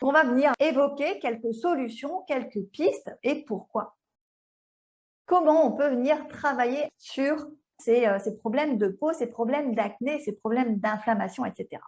on va venir évoquer quelques solutions, quelques pistes et pourquoi. Comment on peut venir travailler sur ces problèmes de peau, ces problèmes d'acné, ces problèmes d'inflammation, etc.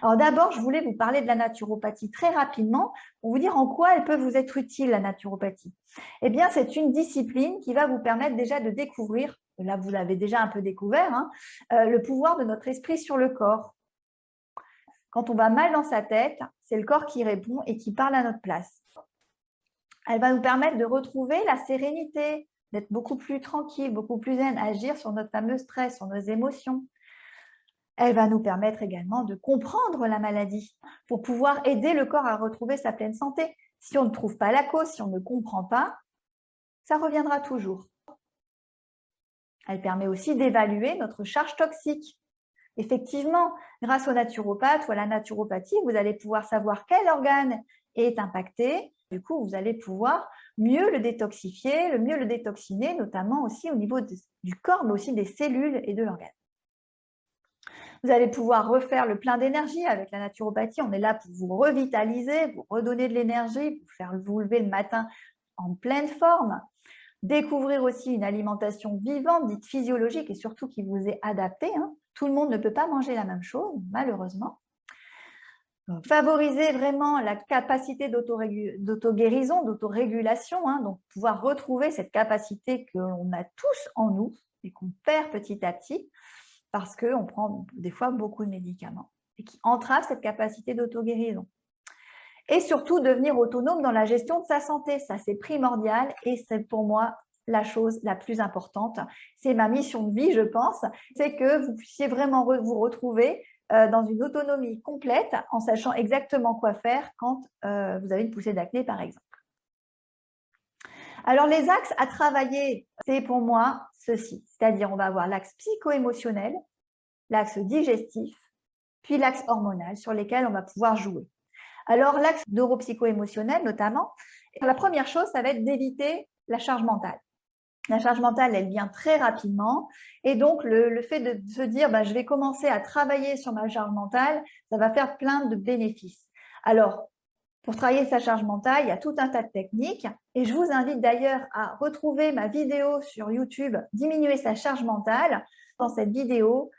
Alors d'abord, je voulais vous parler de la naturopathie très rapidement pour vous dire en quoi elle peut vous être utile, la naturopathie. Eh bien, c'est une discipline qui va vous permettre déjà de découvrir, là vous l'avez déjà un peu découvert, hein, le pouvoir de notre esprit sur le corps. Quand on va mal dans sa tête, c'est le corps qui répond et qui parle à notre place. Elle va nous permettre de retrouver la sérénité, d'être beaucoup plus tranquille, beaucoup plus zen, agir sur notre fameux stress, sur nos émotions. Elle va nous permettre également de comprendre la maladie pour pouvoir aider le corps à retrouver sa pleine santé. Si on ne trouve pas la cause, si on ne comprend pas, ça reviendra toujours. Elle permet aussi d'évaluer notre charge toxique. Effectivement, grâce au naturopathe ou à la naturopathie, vous allez pouvoir savoir quel organe est impacté. Du coup, vous allez pouvoir mieux le détoxifier, mieux le détoxiner, notamment aussi au niveau du corps, mais aussi des cellules et de l'organe. Vous allez pouvoir refaire le plein d'énergie avec la naturopathie. On est là pour vous revitaliser, vous redonner de l'énergie, vous faire vous lever le matin en pleine forme. Découvrir aussi une alimentation vivante, dite physiologique et surtout qui vous est adaptée. Tout le monde ne peut pas manger la même chose, malheureusement. Donc, favoriser vraiment la capacité d'auto-guérison, d'autorégulation, donc pouvoir retrouver cette capacité que l'on a tous en nous et qu'on perd petit à petit parce qu'on prend des fois beaucoup de médicaments et qui entravent cette capacité d'auto-guérison. Et surtout, devenir autonome dans la gestion de sa santé. Ça, c'est primordial et c'est pour moi la chose la plus importante. C'est ma mission de vie, je pense. C'est que vous puissiez vraiment vous retrouver dans une autonomie complète en sachant exactement quoi faire quand vous avez une poussée d'acné, par exemple. Alors, les axes à travailler, c'est pour moi ceci. C'est-à-dire, on va avoir l'axe psycho-émotionnel, l'axe digestif, puis l'axe hormonal sur lesquels on va pouvoir jouer. Alors, l'axe neuropsycho-émotionnel notamment, la première chose, ça va être d'éviter la charge mentale. La charge mentale, elle vient très rapidement et donc le fait de se dire je vais commencer à travailler sur ma charge mentale, ça va faire plein de bénéfices. Alors, pour travailler sa charge mentale, il y a tout un tas de techniques et je vous invite d'ailleurs à retrouver ma vidéo sur YouTube « Diminuer sa charge mentale ». Dans cette vidéo,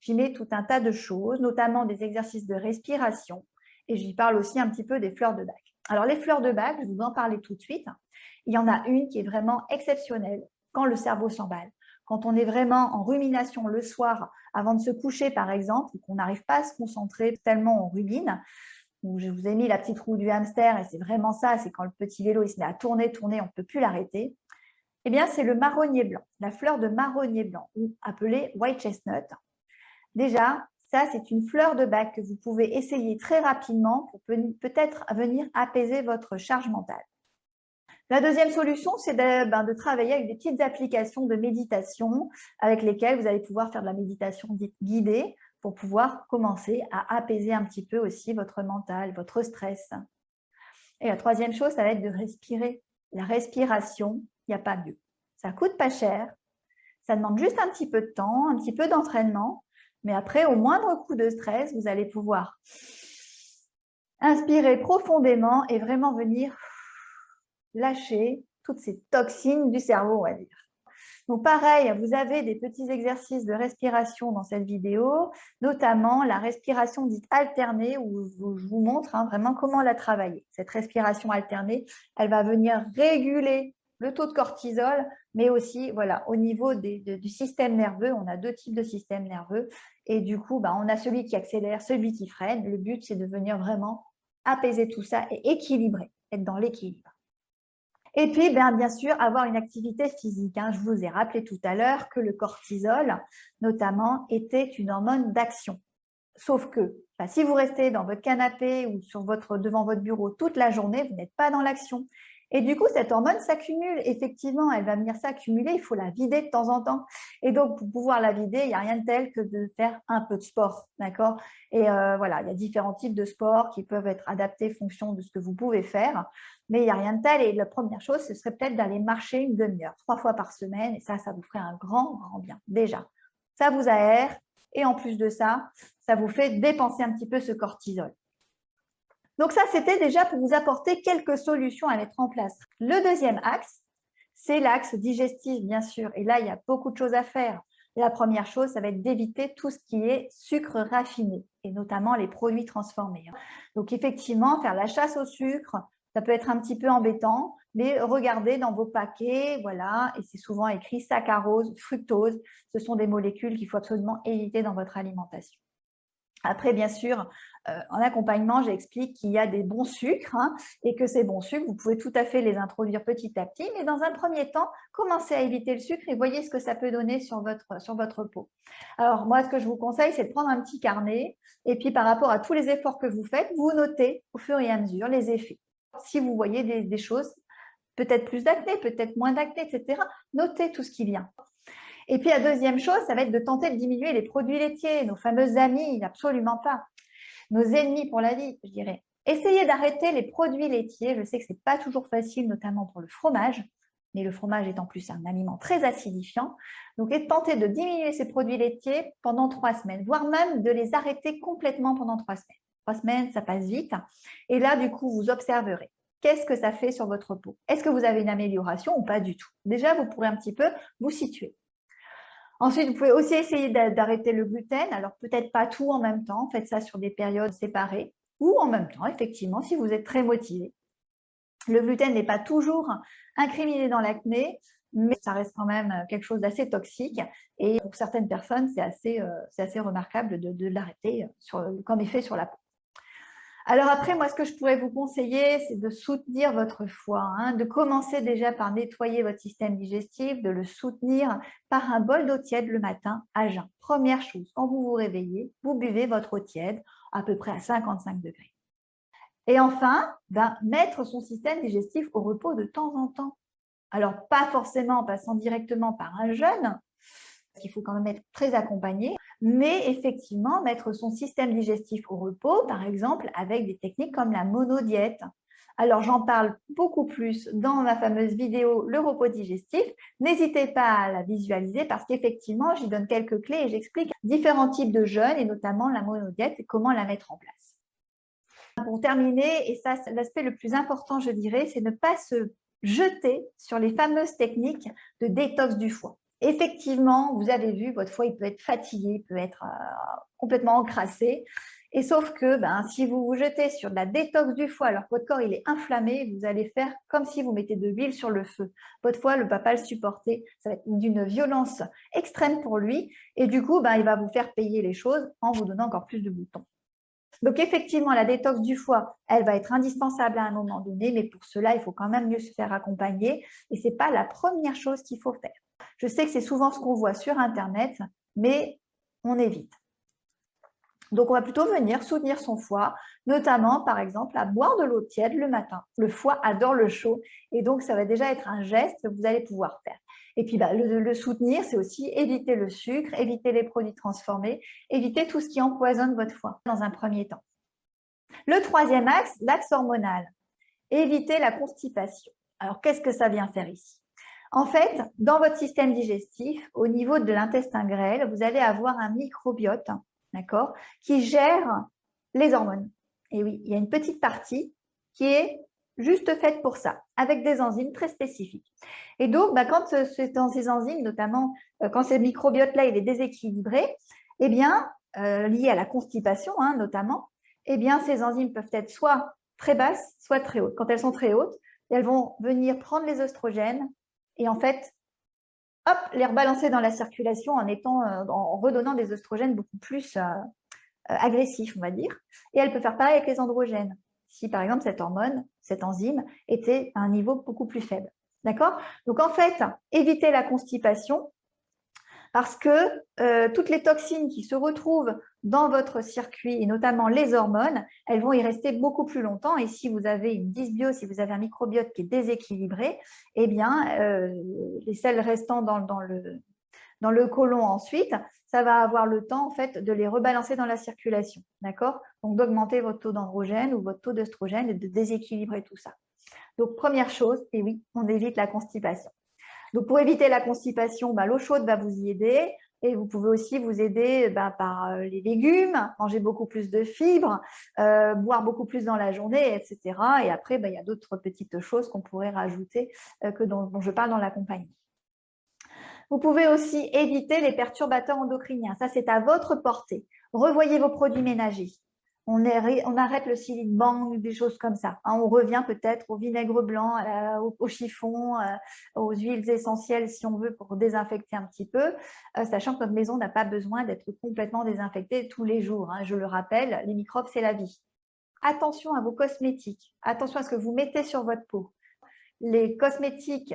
j'y mets tout un tas de choses, notamment des exercices de respiration et j'y parle aussi un petit peu des fleurs de bac. Alors, les fleurs de bac, je vais vous en parler tout de suite. Il y en a une qui est vraiment exceptionnelle quand le cerveau s'emballe. Quand on est vraiment en rumination le soir avant de se coucher, par exemple, et qu'on n'arrive pas à se concentrer tellement on rumine, où je vous ai mis la petite roue du hamster, et c'est vraiment ça, c'est quand le petit vélo il se met à tourner, on ne peut plus l'arrêter. Eh bien, c'est le marronnier blanc, la fleur de marronnier blanc, ou appelée white chestnut. Déjà, ça, c'est une fleur de bac que vous pouvez essayer très rapidement pour peut-être venir apaiser votre charge mentale. La deuxième solution, c'est de travailler avec des petites applications de méditation avec lesquelles vous allez pouvoir faire de la méditation dite guidée pour pouvoir commencer à apaiser un petit peu aussi votre mental, votre stress. Et la troisième chose, ça va être de respirer. La respiration, il n'y a pas mieux. Ça ne coûte pas cher, ça demande juste un petit peu de temps, un petit peu d'entraînement, mais après, au moindre coup de stress, vous allez pouvoir inspirer profondément et vraiment venir lâcher toutes ces toxines du cerveau, on va dire. Donc pareil, vous avez des petits exercices de respiration dans cette vidéo, notamment la respiration dite alternée, où je vous montre vraiment comment la travailler. Cette respiration alternée, elle va venir réguler le taux de cortisol, mais aussi voilà, au niveau du système nerveux. On a deux types de systèmes nerveux et du coup, on a celui qui accélère, celui qui freine. Le but, c'est de venir vraiment apaiser tout ça et équilibrer, être dans l'équilibre. Et puis, bien sûr, avoir une activité physique. Je vous ai rappelé tout à l'heure que le cortisol, notamment, était une hormone d'action. Sauf que si vous restez dans votre canapé ou devant votre bureau toute la journée, vous n'êtes pas dans l'action. Et du coup, cette hormone s'accumule. Effectivement, elle va venir s'accumuler. Il faut la vider de temps en temps. Et donc, pour pouvoir la vider, il n'y a rien de tel que de faire un peu de sport. D'accord? Et voilà, il y a différents types de sports qui peuvent être adaptés en fonction de ce que vous pouvez faire. Mais il n'y a rien de tel. Et la première chose, ce serait peut-être d'aller marcher une demi-heure, 3 fois par semaine. Et ça vous ferait un grand, grand bien. Déjà, ça vous aère. Et en plus de ça, ça vous fait dépenser un petit peu ce cortisol. Donc ça, c'était déjà pour vous apporter quelques solutions à mettre en place. Le deuxième axe, c'est l'axe digestif, bien sûr. Et là, il y a beaucoup de choses à faire. La première chose, ça va être d'éviter tout ce qui est sucre raffiné, et notamment les produits transformés. Donc effectivement, faire la chasse au sucre, ça peut être un petit peu embêtant, mais regardez dans vos paquets, voilà, et c'est souvent écrit saccharose, fructose. Ce sont des molécules qu'il faut absolument éviter dans votre alimentation. Après, bien sûr, en accompagnement, j'explique qu'il y a des bons sucres et que ces bons sucres, vous pouvez tout à fait les introduire petit à petit, mais dans un premier temps, commencez à éviter le sucre et voyez ce que ça peut donner sur votre peau. Alors, moi, ce que je vous conseille, c'est de prendre un petit carnet et puis par rapport à tous les efforts que vous faites, vous notez au fur et à mesure les effets. Si vous voyez des choses, peut-être plus d'acné, peut-être moins d'acné, etc., notez tout ce qui vient. Et puis la deuxième chose, ça va être de tenter de diminuer les produits laitiers, nos fameux amis, absolument pas. Nos ennemis pour la vie, je dirais. Essayez d'arrêter les produits laitiers. Je sais que ce n'est pas toujours facile, notamment pour le fromage, mais le fromage est en plus un aliment très acidifiant. Donc, tentez de diminuer ces produits laitiers pendant 3 semaines, voire même de les arrêter complètement pendant 3 semaines. 3 semaines, ça passe vite. Et là, du coup, vous observerez. Qu'est-ce que ça fait sur votre peau? Est-ce que vous avez une amélioration ou pas du tout? Déjà, vous pourrez un petit peu vous situer. Ensuite, vous pouvez aussi essayer d'arrêter le gluten. Alors, peut-être pas tout en même temps. Faites ça sur des périodes séparées ou en même temps, effectivement, si vous êtes très motivé. Le gluten n'est pas toujours incriminé dans l'acné, mais ça reste quand même quelque chose d'assez toxique. Et pour certaines personnes, c'est assez remarquable de l'arrêter comme effet sur la peau. Alors après, moi, ce que je pourrais vous conseiller, c'est de soutenir votre foie, de commencer déjà par nettoyer votre système digestif, de le soutenir par un bol d'eau tiède le matin à jeun. Première chose, quand vous vous réveillez, vous buvez votre eau tiède à peu près à 55 degrés. Et enfin, mettre son système digestif au repos de temps en temps. Alors, pas forcément en passant directement par un jeûne, parce qu'il faut quand même être très accompagné, mais effectivement mettre son système digestif au repos, par exemple avec des techniques comme la monodiète. Alors, j'en parle beaucoup plus dans ma fameuse vidéo « Le repos digestif ». N'hésitez pas à la visualiser parce qu'effectivement, j'y donne quelques clés et j'explique différents types de jeûnes et notamment la monodiète et comment la mettre en place. Pour terminer, et ça, c'est l'aspect le plus important, je dirais, c'est ne pas se jeter sur les fameuses techniques de détox du foie. Effectivement, vous avez vu, votre foie il peut être fatigué, il peut être complètement encrassé. Et sauf que si vous vous jetez sur de la détox du foie alors que votre corps il est inflammé, vous allez faire comme si vous mettez de l'huile sur le feu. Votre foie ne va pas le supporter, ça va être d'une violence extrême pour lui. Et du coup, il va vous faire payer les choses en vous donnant encore plus de boutons. Donc, effectivement, la détox du foie, elle va être indispensable à un moment donné, mais pour cela, il faut quand même mieux se faire accompagner et ce n'est pas la première chose qu'il faut faire. Je sais que c'est souvent ce qu'on voit sur Internet, mais on évite. Donc, on va plutôt venir soutenir son foie, notamment, par exemple, à boire de l'eau tiède le matin. Le foie adore le chaud et donc, ça va déjà être un geste que vous allez pouvoir faire. Et puis, le soutenir, c'est aussi éviter le sucre, éviter les produits transformés, éviter tout ce qui empoisonne votre foie dans un premier temps. Le troisième axe, l'axe hormonal. Éviter la constipation. Alors, qu'est-ce que ça vient faire ici? En fait, dans votre système digestif, au niveau de l'intestin grêle, vous allez avoir un microbiote, d'accord, qui gère les hormones. Et oui, il y a une petite partie qui est juste faite pour ça, avec des enzymes très spécifiques. Et donc, quand dans ces enzymes, notamment quand ce microbiote-là il est déséquilibré, eh bien, lié à la constipation notamment, eh bien, ces enzymes peuvent être soit très basses, soit très hautes. Quand elles sont très hautes, elles vont venir prendre les oestrogènes et en fait, hop, les rebalancer dans la circulation en redonnant des oestrogènes beaucoup plus agressifs, on va dire. Et elle peut faire pareil avec les androgènes. Si par exemple cette hormone, cette enzyme était à un niveau beaucoup plus faible. D'accord? Donc en fait, éviter la constipation parce que toutes les toxines qui se retrouvent dans votre circuit et notamment les hormones, elles vont y rester beaucoup plus longtemps. Et si vous avez une dysbiose, si vous avez un microbiote qui est déséquilibré, eh bien, les sels restant dans le côlon ensuite, ça va avoir le temps en fait de les rebalancer dans la circulation, d'accord? Donc d'augmenter votre taux d'androgène ou votre taux d'œstrogène et de déséquilibrer tout ça. Donc première chose, et oui, on évite la constipation. Donc pour éviter la constipation, l'eau chaude va vous y aider. Et vous pouvez aussi vous aider par les légumes, manger beaucoup plus de fibres, boire beaucoup plus dans la journée, etc. Et après, il y a d'autres petites choses qu'on pourrait rajouter dont je parle dans la compagnie. Vous pouvez aussi éviter les perturbateurs endocriniens. Ça, c'est à votre portée. Revoyez vos produits ménagers. On arrête le silitbang, des choses comme ça. On revient peut-être au vinaigre blanc, au chiffon, aux huiles essentielles si on veut pour désinfecter un petit peu, sachant que notre maison n'a pas besoin d'être complètement désinfectée tous les jours. Je le rappelle, les microbes, c'est la vie. Attention à vos cosmétiques. Attention à ce que vous mettez sur votre peau. Les cosmétiques,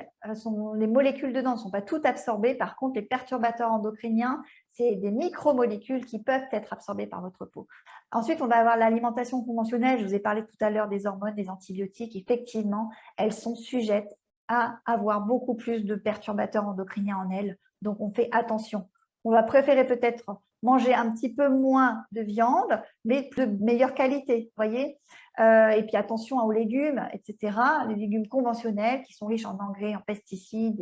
les molécules dedans ne sont pas toutes absorbées. Par contre, les perturbateurs endocriniens, c'est des micromolécules qui peuvent être absorbées par votre peau. Ensuite, on va avoir l'alimentation conventionnelle. Je vous ai parlé tout à l'heure des hormones, des antibiotiques. Effectivement, elles sont sujettes à avoir beaucoup plus de perturbateurs endocriniens en elles. Donc, on fait attention. On va préférer peut-être manger un petit peu moins de viande, mais de meilleure qualité, voyez. Et puis attention aux légumes, etc. Les légumes conventionnels qui sont riches en engrais, en pesticides.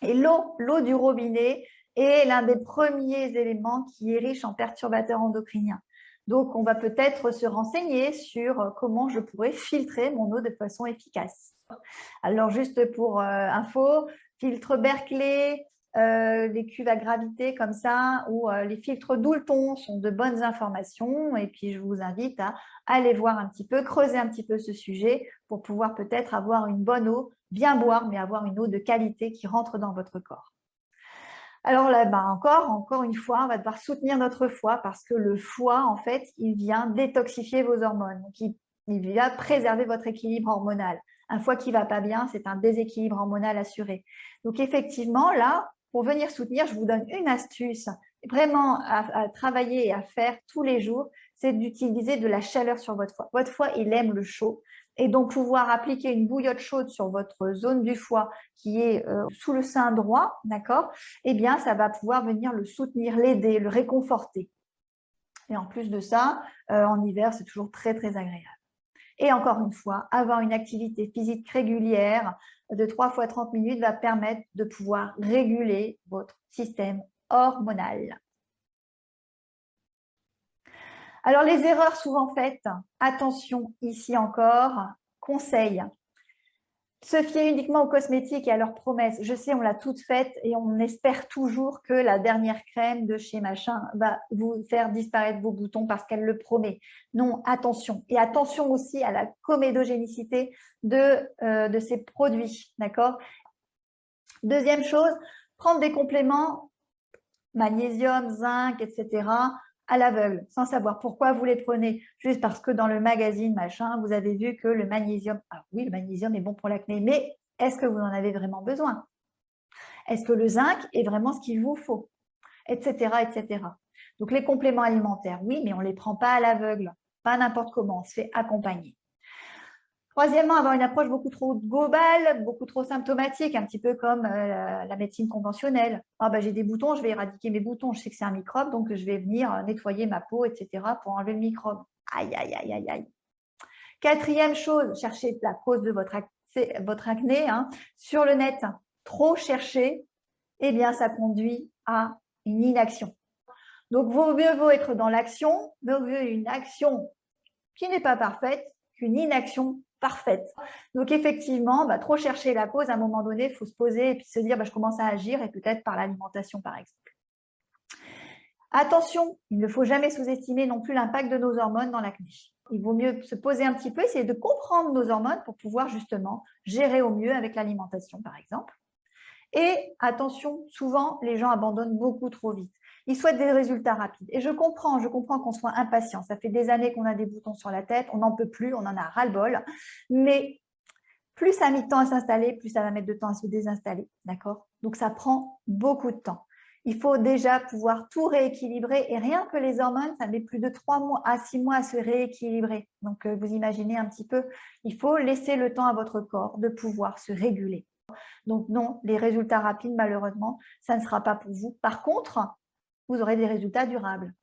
Et l'eau du robinet est l'un des premiers éléments qui est riche en perturbateurs endocriniens. Donc, on va peut-être se renseigner sur comment je pourrais filtrer mon eau de façon efficace. Alors, juste pour info, filtre Berkeley, les cuves à gravité comme ça, ou les filtres Doulton sont de bonnes informations. Et puis, je vous invite à aller voir un petit peu, creuser un petit peu ce sujet pour pouvoir peut-être avoir une bonne eau, bien boire, mais avoir une eau de qualité qui rentre dans votre corps. Alors là, encore une fois, on va devoir soutenir notre foie parce que le foie, en fait, il vient détoxifier vos hormones. Donc, il vient préserver votre équilibre hormonal. Un foie qui ne va pas bien, c'est un déséquilibre hormonal assuré. Donc, effectivement, là, pour venir soutenir, je vous donne une astuce vraiment à travailler et à faire tous les jours, c'est d'utiliser de la chaleur sur votre foie. Votre foie, il aime le chaud. Et donc, pouvoir appliquer une bouillotte chaude sur votre zone du foie qui est sous le sein droit, d'accord? Eh bien, ça va pouvoir venir le soutenir, l'aider, le réconforter. Et en plus de ça, en hiver, c'est toujours très, très agréable. Et encore une fois, avoir une activité physique régulière de 3 fois 30 minutes va permettre de pouvoir réguler votre système hormonal. Alors, les erreurs souvent faites, attention ici encore, conseil. Se fier uniquement aux cosmétiques et à leurs promesses. Je sais, on l'a toute faite et on espère toujours que la dernière crème de chez machin va vous faire disparaître vos boutons parce qu'elle le promet. Non, attention. Et attention aussi à la comédogénicité de ces produits. D'accord? Deuxième chose, prendre des compléments, magnésium, zinc, etc., à l'aveugle, sans savoir pourquoi vous les prenez, juste parce que dans le magazine, machin, vous avez vu que le magnésium, alors oui, le magnésium est bon pour l'acné, mais est-ce que vous en avez vraiment besoin? Est-ce que le zinc est vraiment ce qu'il vous faut? Etc., etc. Donc, les compléments alimentaires, oui, mais on ne les prend pas à l'aveugle, pas n'importe comment, on se fait accompagner. Troisièmement, avoir une approche beaucoup trop globale, beaucoup trop symptomatique, un petit peu comme la médecine conventionnelle. J'ai des boutons, je vais éradiquer mes boutons, je sais que c'est un microbe, donc je vais venir nettoyer ma peau, etc. pour enlever le microbe. Aïe, aïe, aïe, aïe, aïe. Quatrième chose, cherchez la cause de votre acné sur le net. Trop chercher, eh bien, ça conduit à une inaction. Donc, mieux vaut être dans l'action, mieux vaut une action qui n'est pas parfaite qu'une inaction parfaite. Donc, effectivement, trop chercher la cause, à un moment donné, il faut se poser et puis se dire, je commence à agir et peut-être par l'alimentation, par exemple. Attention, il ne faut jamais sous-estimer non plus l'impact de nos hormones dans l'acné. Il vaut mieux se poser un petit peu, essayer de comprendre nos hormones pour pouvoir justement gérer au mieux avec l'alimentation, par exemple. Et attention, souvent, les gens abandonnent beaucoup trop vite. Ils souhaitent des résultats rapides. Et je comprends qu'on soit impatient. Ça fait des années qu'on a des boutons sur la tête, on n'en peut plus, on en a ras-le-bol. Mais plus ça a mis de temps à s'installer, plus ça va mettre de temps à se désinstaller. D'accord? Donc, ça prend beaucoup de temps. Il faut déjà pouvoir tout rééquilibrer. Et rien que les hormones, ça met plus de 3 mois à 6 mois à se rééquilibrer. Donc, vous imaginez un petit peu, il faut laisser le temps à votre corps de pouvoir se réguler. Donc non, les résultats rapides, malheureusement, ça ne sera pas pour vous. Par contre, vous aurez des résultats durables.